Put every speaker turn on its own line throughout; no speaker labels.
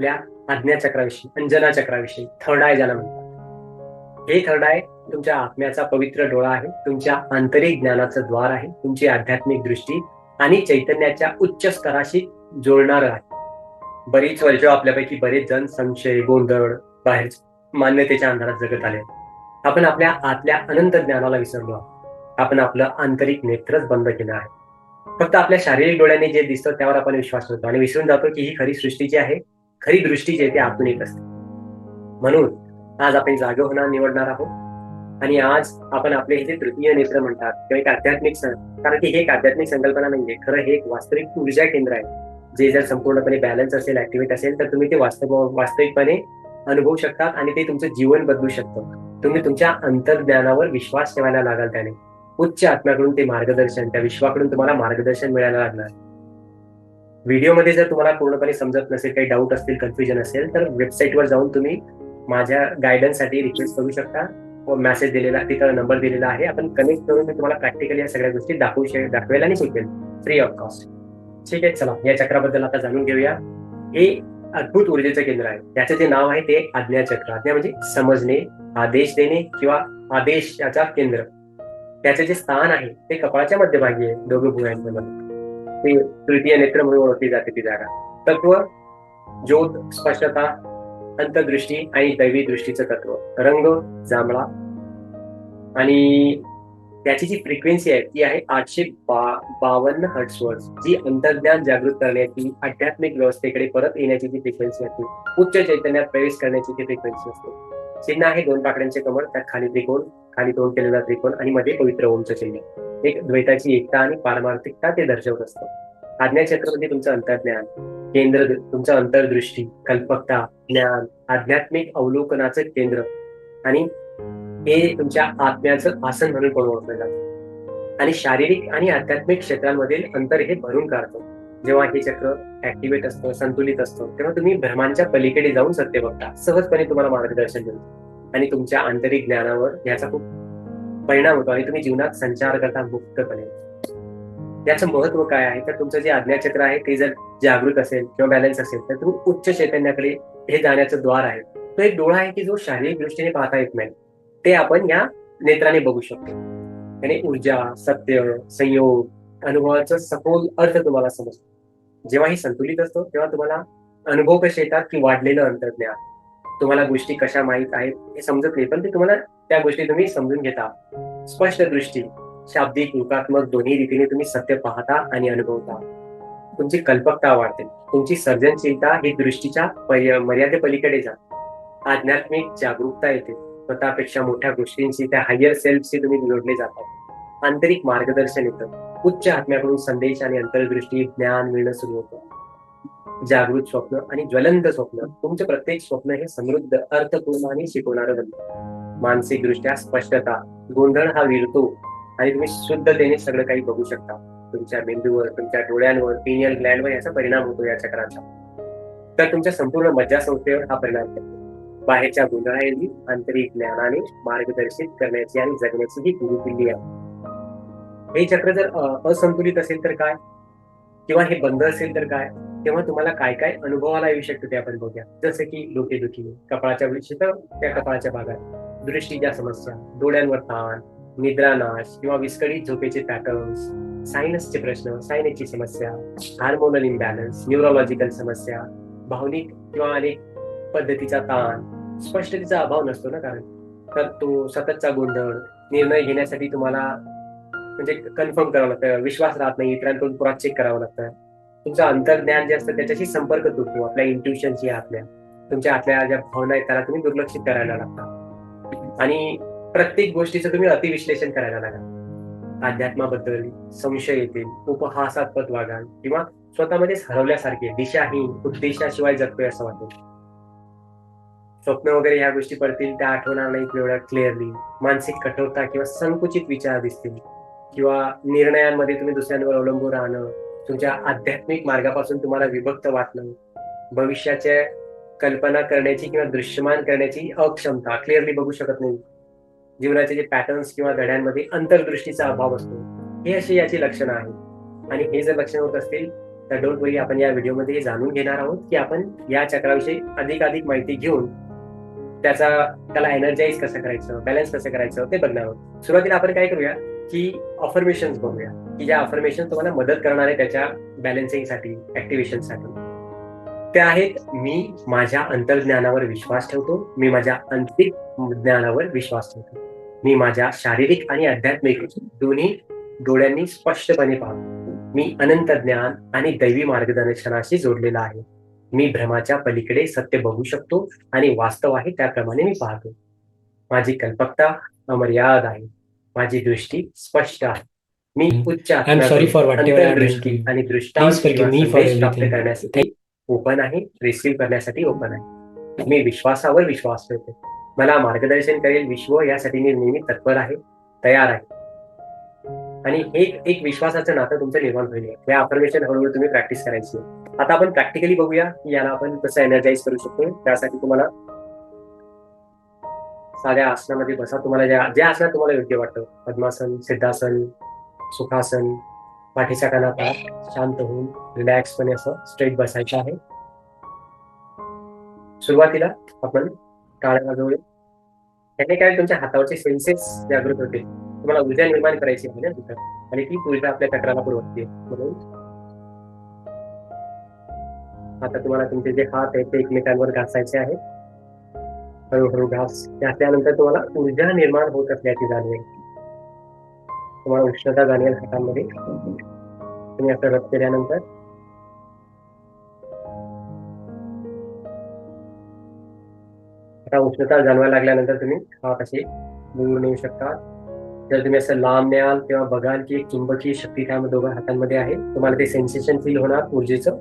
आपल्या आज्ञा चक्राविषयी, Anjana चक्राविषयी, third I ज्याला म्हणतात. हे थर्ड आय तुमच्या आत्म्याचा पवित्र डोळा आहे, तुमच्या आंतरिक ज्ञानाचं द्वार आहे, तुमची आध्यात्मिक दृष्टी आणि चैतन्याच्या उच्च स्तराशी जोडणार आहे. बरीच वर्ष आपल्यापैकी बरेच जण संशय, गोंधळ, बाहेर मान्यतेच्या अंधारात जगत आले. आपण आपल्या आतल्या अनंत ज्ञानाला विसरलो आहोत. आपण आपलं आंतरिक नेत्रच बंद केलं आहे. फक्त आपल्या शारीरिक डोळ्याने जे दिसतं त्यावर आपण विश्वास ठेवतो आणि विसरून जातो की ही खरी सृष्टी जी आहे, खरी दृष्टी जी आहे ती आतून येत असते. म्हणून आज आपण जागे होणार निवडणार आहोत आणि आज आपण आपले हे जे तृतीय नेत्र म्हणतात किंवा एक आध्यात्मिक कारण की हे एक आध्यात्मिक संकल्पना नाहीये, खरं हे एक वास्तविक ऊर्जा केंद्र आहे. जे जर संपूर्णपणे बॅलन्स असेल, ऍक्टिव्हेट असेल तर तुम्ही ते वास्तविकपणे अनुभवू शकतात आणि ते तुमचं जीवन बदलू शकतं. तुम्ही तुमच्या अंतर्ज्ञानावर विश्वास ठेवायला लागाल त्याने. उच्च आत्म्याकडून ते मार्गदर्शन, त्या विश्वाकडून तुम्हाला मार्गदर्शन मिळायला लागणार. व्हिडिओमध्ये जर तुम्हाला पूर्णपणे समजत नसेल, काही डाऊट असतील, कन्फ्युजन असेल तर वेबसाईटवर जाऊन तुम्ही माझ्या गायडन्ससाठी रिक्वेस्ट करू शकता. मेसेज दिलेला, तिथं नंबर दिलेला आहे. आपण कनेक्ट करून मी तुम्हाला प्रॅक्टिकली या सगळ्या गोष्टी दाखवेल आणि शिकवेल फ्री ऑफ कॉस्ट. ठीक आहे, चला या चक्राबद्दल आता जाणून घेऊया. हे अद्भुत ऊर्जेचं केंद्र आहे. त्याचं जे नाव आहे ते आज्ञा चक्र. आज्ञा म्हणजे समजणे, आदेश देणे किंवा आदेशाचा केंद्र. त्याचे जे स्थान आहे ते कपाळाच्या मध्यभागी आहे, दोघं भुवयांमध्ये. ते तृतीय नेत्र म्हणून ओळखली जाते ती जागा. तत्व ज्योत, स्पष्टता, अंतर्दृष्टी आणि दैवी दृष्टीचं तत्व. रंग जांभळा आणि त्याची जी फ्रिक्वेन्सी आहे ती आहे 852 हर्ट्झवर, जी अंतर्ज्ञान जागृत करण्याची, आध्यात्मिक व्यवस्थेकडे परत येण्याची जी फ्रिक्वेन्सी असते, उच्च चैतन्यात प्रवेश करण्याची ती फ्रिक्वेन्सी असते. चिन्ह आहे 2 पाकड्यांचे कमळ, त्यात खाली त्रिकोण, खाली तोंड केलेला त्रिकोण आणि मध्ये पवित्र ओमचं चिन्ह. एक द्वैताची एकता आणि पारमार्थिकता ते दर्शवत असतं. आज्ञाचक्र म्हणजे तुमचं अंतर्ज्ञान केंद्र, तुमचं अंतर्दृष्टी, कल्पकता, ज्ञान, आध्यात्मिक अवलोकनाचं केंद्र आणि हे तुमच्या आत्म्याचं आसन म्हणून पण ओळखलं जातं. आणि शारीरिक आणि आध्यात्मिक क्षेत्रांमधील अंतर हे भरून काढतं. जेव्हा हे चक्र ऍक्टिव्हेट असतं, संतुलित असतं, तेव्हा तुम्ही भ्रमांच्या पलीकडे जाऊन सत्य बघता. सहजपणे तुम्हाला मार्गदर्शन मिळतं आणि तुमच्या आंतरिक ज्ञानावर याचा खूप परिणाम होतो आणि तुम्ही जीवनात संचार करता मुक्तपणे. याचं महत्व काय आहे तर तुमचं जे आज्ञाचक्र आहे ते जर जागृत असेल किंवा बॅलन्स असेल तर तुम्ही उच्च चैतन्याकडे हे जाण्याचं द्वार आहे. तो एक डोळा आहे की जो शारीरिक दृष्टीने पाहता येत नाही, ते आपण या नेत्राने बघू शकतो. आणि ऊर्जा, सत्य, संयोग, अनुभवाचा सखोल अर्थ तुम्हाला समजतो. जेव्हा हे संतुलित असतो तेव्हा तुम्हाला अनुभव कसे येतात की वाढलेलं अंतर्ज्ञान. तुम्हाला गोष्टी कशा माहीत आहेत हे समजत नाही, पण ते तुम्हाला त्या गोष्टी तुम्ही समजून घेता. स्पष्ट दृष्टी, शाब्दिक, रूपात्मक दोन्ही रीतीने तुम्ही सत्य पाहता आणि अनुभवता. तुमची कल्पकता वाढते, तुमची सर्जनशीलता ही दृष्टीच्या मर्यादे पलीकडे जाते. आध्यात्मिक जागरूकता येते, स्वतःपेक्षा मोठ्या गोष्टींशी, त्या हायर सेल्फशी तुम्ही जोडले जातात. आंतरिक मार्गदर्शन येतं, उच्च आत्म्याकडून संदेश आणि अंतर्दृष्टी, ज्ञान मिळणं सुरू होतं. जागृत स्वप्न आणि ज्वलंत स्वप्न, तुमचे प्रत्येक स्वप्न हे समृद्ध, अर्थपूर्ण आणि शिकवणारं बनतं. मानसिक दृष्ट्या स्पष्टता, गोंधळ हा विरतो आणि तुम्ही शुद्धतेने सगळं काही बघू शकता. तुमच्या मेंदूवर, तुमच्या डोळ्यांवर, पिनियल ग्लँडवर याचा परिणाम होतो या चक्राचा. तर तुमच्या संपूर्ण मज्जासंस्थेवर हा परिणाम करतो. बाहेरच्या गोंधळाऐवजी आंतरिक ज्ञानाने मार्गदर्शित करण्याची आणि जगण्याची ही गुरुकिल्ली आहे. हे चक्र जर असंतुलित असेल तर काय, किंवा हे बंद असेल तर काय, तेव्हा तुम्हाला काय काय अनुभवाला येऊ शकतं ते आपण बघूया. जसं की डोकेदुखी, कपाळाच्या विषय त्या कपाळाच्या भागात, दृष्टीच्या समस्या, डोळ्यांवर ताण, निद्रानाश किंवा विस्कळीत झोपेचे पॅटर्न्स, सायनसचे प्रश्न, सायनेसची समस्या, हार्मोनल इम्बॅलन्स, न्यूरोलॉजिकल समस्या, भावनिक किंवा अनेक पद्धतीचा ताण, स्पष्टतेचा अभाव नसतो ना कारण, तर तो सततचा गोंधळ, निर्णय घेण्यासाठी तुम्हाला म्हणजे कन्फर्म करावं लागतं, विश्वास राहत नाही, इतरांकडून पुन्हा चेक करावं लागतं. तुमचं अंतर्ज्ञान जे असतं त्याच्याशी संपर्क तुटतो, आपल्या इंट्युशनशी, आतल्या तुमच्या आतल्या ज्या भावना आहेत त्याला तुम्ही दुर्लक्षित करायला लागता आणि प्रत्येक गोष्टीचं तुम्ही अतिविश्लेषण करायला लागा. अध्यात्माबद्दल संशय येतील, उपहासात्मक वागाल किंवा स्वतःमध्येच हरवल्यासारखे, दिशाहीन, उद्देशाशिवाय जगतोय असं वाटेल. स्वप्न वगैरे ह्या गोष्टी पडतील त्या आठवणार नाहीत एवढ्या क्लिअरली. मानसिक कठोरता किंवा संकुचित विचार दिसतील किंवा निर्णयांमध्ये तुम्ही दुसऱ्यांवर अवलंबून राहणं, तुमच्या आध्यात्मिक मार्गापासून तुम्हाला विभक्त वाटणं, भविष्याच्या कल्पना करण्याची किंवा दृश्यमान करण्याची अक्षमता, क्लिअरली बघू शकत नाही, जीवनाचे जे पॅटर्न्स किंवा धड्यांमध्ये अंतर्दृष्टीचा अभाव असतो, हे अशी याची लक्षणं आहेत. आणि हे जर लक्षणं होत असतील तर डोंट वरी, आपण या व्हिडिओमध्ये हे जाणून घेणार आहोत की आपण या चक्राविषयी अधिकाधिक माहिती घेऊन त्याला एनर्जाइज कसं करायचं, बॅलन्स कसं करायचं ते बघणार आहोत. सुरुवातीला आपण काय करूया की अफर्मेशन्स बघूया, की ज्या अफर्मेशन तुम्हाला मदत करणार आहे त्याच्या बॅलन्सिंगसाठी, ऍक्टिव्हेशनसाठी. ते आहेत: मी माझ्या अंतर्ज्ञानावर विश्वास ठेवतो, मी माझ्या आंतरिक ज्ञानावर विश्वास ठेवतो, मी माझ्या शारीरिक आणि आध्यात्मिक दोन्ही डोळ्यांनी स्पष्टपणे पाहतो, मी अनंत ज्ञान आणि दैवी मार्गदर्शनाशी जोडलेला आहे, मी भ्रमाच्या पलीकडे सत्य बघू शकतो आणि वास्तव आहे त्याप्रमाणे मी पाहतो, माझी कल्पकता अमर्याद आहे, माझी दृष्टी स्पष्ट आहे, मी उच्च अंतर्दृष्टी आणि दृष्टांत प्राप्त करण्यासाठी ओपन आहे, रिसीव्ह करण्यासाठी ओपन आहे, मी विश्वासावर विश्वास ठेवतो, मला मार्गदर्शन करेल विश्व यासाठी मी नेहमी तत्पर आहे, तयार आहे. आणि एक विश्वासाचं नातं तुमचं निर्माण होईल. या अफर्मेशन हळूहळू तुम्ही प्रॅक्टिस करायची. आता आपण प्रॅक्टिकली बघूया की याला आपण कसं एनर्जाइज करू शकतो. त्यासाठी तुम्हाला साध्या आसनामध्ये बसा. तुम्हाला ज्या आसनात तुम्हाला योग्य वाटतं, पद्मासन, सिद्धासन, सुखासन, पाठीच्या कानात शांत होऊन रिलॅक्सपणे असं स्ट्रेट बसायचं आहे. सुरुवातीला आपण टाळ्या वाजवूया. त्याने काय तुमच्या हातावरचे सेन्सेस जागृत होते. तुम्हाला ऊर्जा निर्माण करायची आहे ना तिथं, आणि ती ऊर्जा आपल्या चक्राला पुरवते. म्हणून आता तुम्हाला तुमचे जे हात आहेत ते एकमेकांवर घासायचे आहेत. हळूहळू घासल्यानंतर तुम्हाला ऊर्जा निर्माण होत असल्याची जाणवेल. तुम्हाला उष्णता जाणवेल हातांमध्ये. तुम्ही असं रब केल्यानंतर आता उष्णता जाणवायला लागल्यानंतर तुम्ही हात असे दूर नेऊ शकता. जर तुम्ही असं लांब न्याल तेव्हा बघाल की एक चुंबकीय शक्ती त्या दोघा हातांमध्ये आहे. तुम्हाला ते सेन्सेशन फील होणार ऊर्जेचं.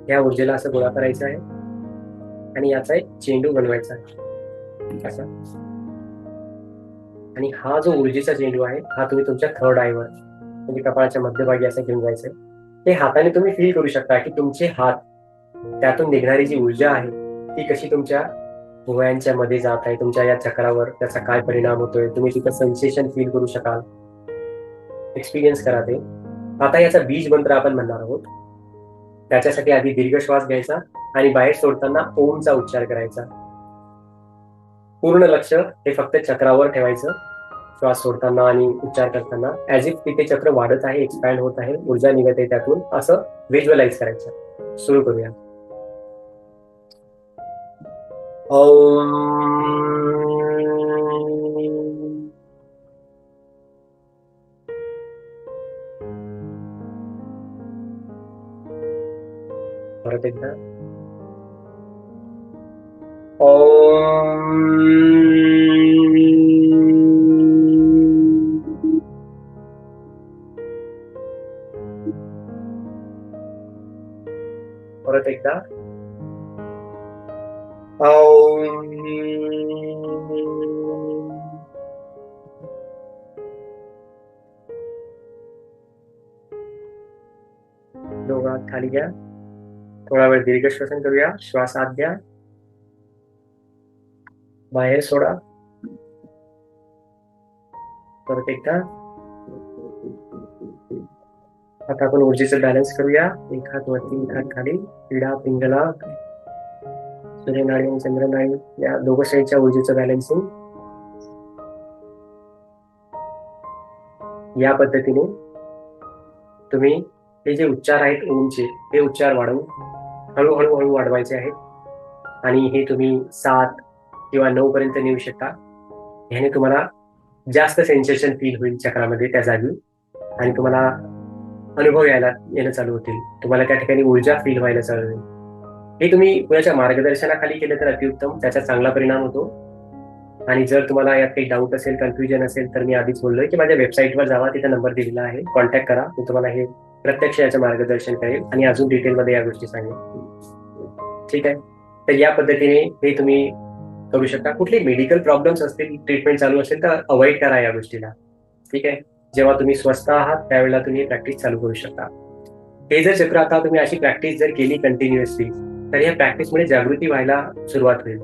या ऊर्जेला असं गोळा करायचं आहे आणि याचा एक चेंडू बनवायचा आहे असा. आणि हा जो ऊर्जेचा चेंडू आहे हा तुम्ही तुमच्या थर्ड आयवर म्हणजे कपाळाच्या मध्यभागी असं घेऊन जायचं. ते हाताने तुम्ही फील करू शकता की तुमचे हात, त्यातून निघणारी जी ऊर्जा आहे ती कशी तुमच्या भुवयांच्या मध्ये जात आहे, तुमच्या या चक्रावर त्याचा काय परिणाम होतोय. तुम्ही तिथं सेन्सेशन फील करू शकाल. एक्सपिरियन्स करा ते. आता याचा बीज मंत्र आपण म्हणणार आहोत. त्याच्यासाठी आधी दीर्घ श्वास घ्यायचा आणि बाहेर सोडताना ओमचा उच्चार करायचा. पूर्ण लक्ष हे फक्त चक्रावर ठेवायचं. श्वास सोडताना आणि उच्चार करताना ऍज इफ तिथे चक्र वाढत आहे, एक्सपॅन्ड होत आहे, ऊर्जा निघत आहे त्यातून, असं व्हिज्युअलाइज करायचं. सुरू करूया. परत एकदा. परत एकदा. दोघं हात खाली घ्या. थोडा वेळ दीर्घ श्वसन करूया. श्वास आत घ्या, बाहेर सोडा. परत एकदा. आता आपण ऊर्जेचं बॅलन्स करूया. एक हात वरती, एक हात खाली. पिढा, पिंगला, सूर्यनाडी आणि चंद्रनाडी या दोघं साईडच्या ऊर्जेचं बॅलन्सिंग. या पद्धतीने तुम्ही हे जे उच्चार आहेत ओमचे, ते उच्चार हळूहळू वाढवायचे आहेत. आणि हे तुम्ही 7 किंवा 9 पर्यंत नेऊ शकता. ह्याने तुम्हाला जास्त सेन्सेशन फील होईल चक्रामध्ये त्या जागी, आणि तुम्हाला अनुभव येणं चालू होतील. तुम्हाला त्या ठिकाणी ऊर्जा फील व्हायला चालू होईल. हे तुम्ही कुणाच्या मार्गदर्शनाखाली केलं तर अतिउत्तम, त्याचा चांगला परिणाम होतो. आणि जर तुम्हाला यात काही डाऊट असेल, कन्फ्युजन असेल, तर मी आधीच बोललोय की माझ्या वेबसाईटवर जावा, तिथे नंबर दिलेला आहे, कॉन्टॅक्ट करा. मी तुम्हाला हे प्रत्यक्ष याचं मार्गदर्शन करेल आणि अजून डिटेलमध्ये या गोष्टी सांगेल. ठीक आहे. तर या पद्धतीने हे तुम्ही करू शकता. कुठले मेडिकल प्रॉब्लेम्स असतील, ट्रीटमेंट चालू असेल तर अवॉइड करा या गोष्टीला. ठीक आहे. जेव्हा तुम्ही स्वस्थ आहात त्यावेळेला तुम्ही प्रॅक्टिस चालू करू शकता. हे जर चक्र आता तुम्ही अशी प्रॅक्टिस जर केली कंटिन्युअसली, तर या प्रॅक्टिसमुळे जागृती व्हायला सुरुवात होईल.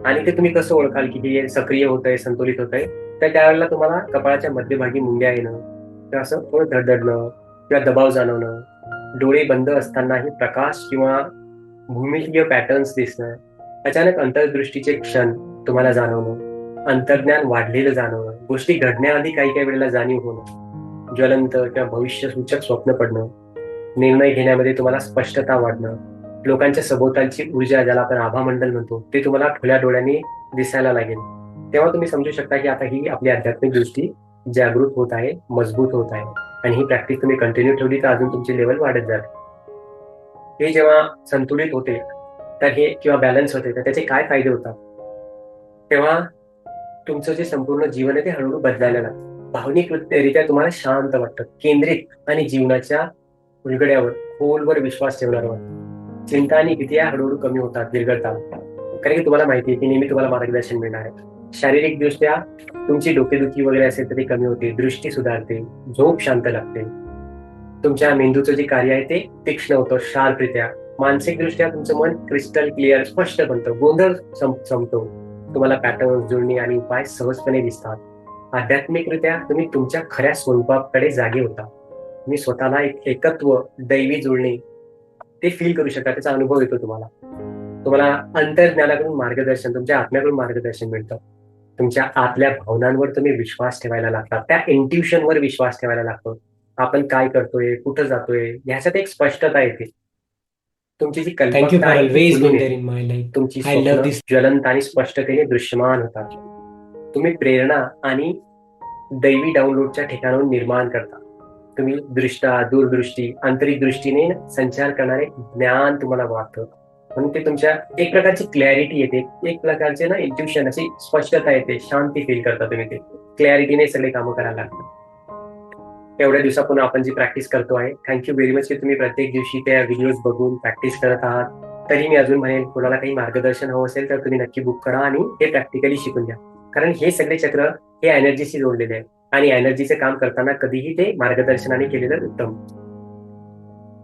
आणि ते तुम्ही कसं ओळखाल की हे सक्रिय होत आहे, संतुलित होत आहे, तर त्यावेळेला तुम्हाला कपाळाच्या मध्यभागी मुंग्या येणं, किंवा असं थोडं धडधडणं किंवा दबाव जाणवणं, डोळे बंद असतानाही प्रकाश किंवा भूमितीय पॅटर्न्स दिसणं, अचानक अंतर्दृष्टीचे क्षण तुम्हाला जाणवणं, अंतर्ज्ञान वाढलेलं जाणवणं, गोष्टी घडण्याआधी काही काही वेळेला जाणीव होणं, ज्वलंत किंवा भविष्यसूचक स्वप्न पडणं, निर्णय घेण्यामध्ये तुम्हाला स्पष्टता वाढणं, लोकांच्या सभोवतालची ऊर्जा, ज्याला आपण आभामंडल म्हणतो, ते तुम्हाला खुल्या डोळ्यांनी दिसायला लागेल. तेव्हा तुम्ही समजू शकता की आता ही आपली आध्यात्मिक दृष्टी जागृत होत आहे, मजबूत होत आहे. आणि ही प्रॅक्टिस तुम्ही कंटिन्यू ठेवली तर अजून तुमची लेवल वाढत जाते. हे जेव्हा संतुलित होते तर हे किंवा बॅलन्स होते तर त्याचे काय फायदे होतात, तेव्हा तुमचं जे संपूर्ण जीवन आहे ते हळूहळू बदलायला लागतं. भावनिकरित्या तुम्हाला शांत वाटतं, केंद्रित आणि जीवनाच्या उलगड्यावर खोलवर विश्वास ठेवणार वाटतं. चिंता आणि भीती या हळूहळू कमी होतात दीर्घकाळ, कारण की तुम्हाला माहिती आहे की नेहमी तुम्हाला मार्गदर्शन मिळणार आहे. शारीरिकदृष्ट्या तुमची डोकेदुखी वगैरे असेल तर ती कमी होते, दृष्टी सुधारते, झोप शांत लागते, तुमच्या मेंदूचं जे कार्य आहे ते तीक्ष्ण होतं शार्परित्या. मानसिकदृष्ट्या तुमचं मन क्रिस्टल क्लिअर स्पष्ट बनतं, गोंधळ संपतो, तुम्हाला पॅटर्न, जुळणी आणि उपाय सहजपणे दिसतात. आध्यात्मिकरित्या तुम्ही तुमच्या खऱ्या स्वरूपाकडे जागे होता. तुम्ही स्वतःला एक एकत्व, दैवी जुळणी ते फील करू शकता, त्याचा अनुभव येतो तुम्हाला. तुम्हाला अंतर्ज्ञानाकडून मार्गदर्शन, तुमच्या आत्म्याकडून मार्गदर्शन मिळतं. तुमच्या आतल्या भावनांवर तुम्ही विश्वास ठेवायला लागता, त्या इंट्युशनवर विश्वास ठेवायला लागतो. आपण काय करतोय, कुठं जातोय, ह्याच्यात एक स्पष्टता येते. तुमची जी
Thank you
कल्पकता
for
आहे ती
always
खुलून
being there
येते.
in my life.
तुमची
I love
स्वप्न
this.
ज्वलंत आणि स्पष्टतेने दृश्यमान होतात. तुम्ही प्रेरणा आणि दैवी डाउनलोडच्या ठिकाणाहून निर्माण करता. तुम्ही दृष्टा, दूरदृष्टी, आंतरिक दृष्टीने संचार करणारे ज्ञान तुम्हाला वाटतं. म्हणून ते तुमच्या एक प्रकारची क्लॅरिटी येते, एक प्रकारचे ना इंट्युशन, अशी स्पष्टता येते, शांती फील करता तुम्ही. ते क्लॅरिटीने सगळे कामं करायला लागतात. एवढ्या दिवसापून आपण जी प्रॅक्टिस करतो आहे, थँक्यू व्हेरी मच की तुम्ही प्रत्येक दिवशी त्या व्हिडिओज बघून प्रॅक्टिस करत आहात. तरी मी अजून म्हणेन, कोणाला काही मार्गदर्शन हवं असेल तर तुम्ही नक्की बुक करा आणि हे प्रॅक्टिकली शिकून घ्या. कारण हे सगळे चक्र हे एनर्जीशी जोडलेले आहे आणि एनर्जीचे काम करताना कधीही ते मार्गदर्शनाने केलेलं उत्तम,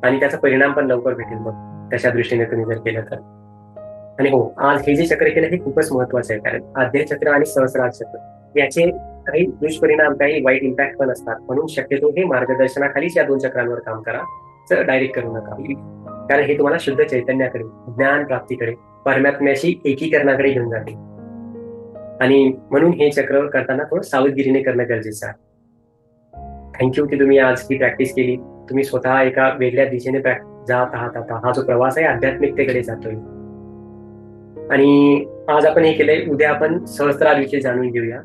आणि त्याचा परिणाम पण लवकर भेटेल मग तशा दृष्टीने तुम्ही जर केलं तर. आणि हो, आज हे जे चक्र केलं हे खूपच महत्वाचं आहे, कारण आद्य चक्र आणि सहस्रार चक्र याचे काही दुष्परिणाम, काही वाईट इम्पॅक्ट पण असतात. म्हणून शक्यतो हे मार्गदर्शनाखालीच या 2 चक्रांवर काम करा, तर डायरेक्ट करू नका. कारण हे तुम्हाला शुद्ध चैतन्याकडे, ज्ञान प्राप्तीकडे, परमात्म्याशी एकीकरणाकडे घेऊन जाते. आणि म्हणून हे चक्र करताना थोडं सावधगिरीने करणं गरजेचं आहे. थँक्यू की तुम्ही आज ही प्रॅक्टिस केली. तुम्ही स्वतः एका वेगळ्या दिशेने जात आहात. आता हा जो प्रवास आहे आध्यात्मिकतेकडे जातोय. आणि आज आपण हे केलंय, उद्या आपण सहस्त्रारविषयी जाणून घेऊया.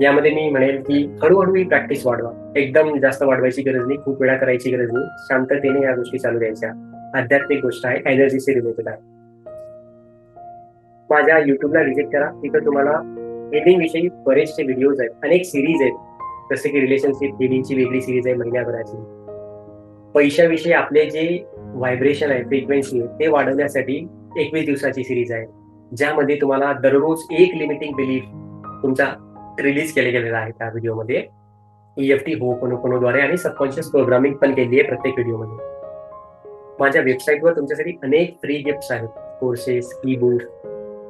यामध्ये मी म्हणेल की हळूहळू ही प्रॅक्टिस वाढवा. एकदम जास्त वाढवायची गरज नाही, खूप वेळा करायची गरज नाही, शांततेने या गोष्टी चालू द्यायच्या. आध्यात्मिक गोष्ट आहे, एनर्जीशी रिलेटेड आहे. माझ्या युट्यूबला व्हिजिट करा, तिथं तुम्हाला हिलिंग विषयी बरेचसे व्हिडिओज आहेत, अनेक सिरीज आहेत. जसे की रिलेशनशिप हिलिंगची वेगळी सिरीज आहे महिन्याभराची. पैशाविषयी आपले जे व्हायब्रेशन आहे, फ्रिक्वेन्सी आहे, ते वाढवण्यासाठी 21 दिवसाची सिरीज आहे, ज्यामध्ये तुम्हाला दररोज एक लिमिटिंग बिलीफ तुमचा रिलीज केले गेलेला आहे. त्या व्हिडिओमध्ये EFT होपोनोपोनोद्वारे आणि सबकॉन्शियस प्रोग्रामिंग पण केली आहे प्रत्येक व्हिडिओमध्ये. माझ्या वेबसाईटवर तुमच्यासाठी अनेक फ्री गिफ्ट्स आहेत, कोर्सेस, ई बुक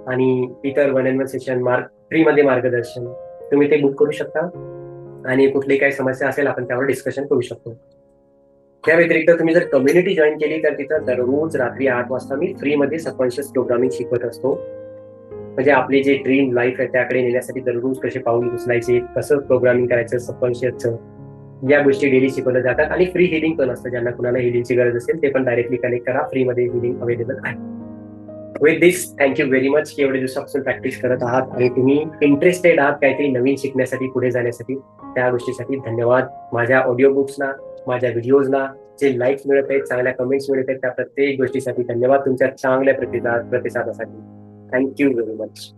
आणि इतर 1-on-1 सेशन, फ्रीमध्ये मार्गदर्शन. तुम्ही ते बुक करू शकता आणि कुठली काही समस्या असेल आपण त्यावर डिस्कशन करू शकतो. त्या व्यतिरिक्त तुम्ही जर कम्युनिटी जॉईन केली तर तिथं दररोज रात्री 8 वाजता मी फ्रीमध्ये सबकॉन्शियस प्रोग्रामिंग शिकवत असतो. म्हणजे आपली जे ड्रीम लाईफ आहे त्याकडे नेण्यासाठी दररोज कसे पाऊल उचलायचे, कसं प्रोग्रामिंग करायचं सबकॉन्शियसचं, या गोष्टी डेली शिकवल्या जातात. आणि फ्री हिलिंग पण असतं, ज्यांना कुणाला हिलिंगची गरज असेल ते पण डायरेक्टली कनेक्ट करा, फ्रीमध्ये हिलिंग अवेलेबल आहे. With this thank you very much की एवढे दिवसापासून प्रॅक्टिस करत आहात आणि तुम्ही इंटरेस्टेड आहात काहीतरी नवीन शिकण्यासाठी, पुढे जाण्यासाठी. त्या गोष्टीसाठी धन्यवाद. माझ्या ऑडिओ बुक्सना, माझ्या व्हिडिओजना जे लाईक्स मिळत आहेत, चांगल्या कमेंट्स मिळत आहेत, त्या प्रत्येक गोष्टीसाठी धन्यवाद. तुमच्या चांगल्या प्रतिसादासाठी थँक्यू व्हेरी मच.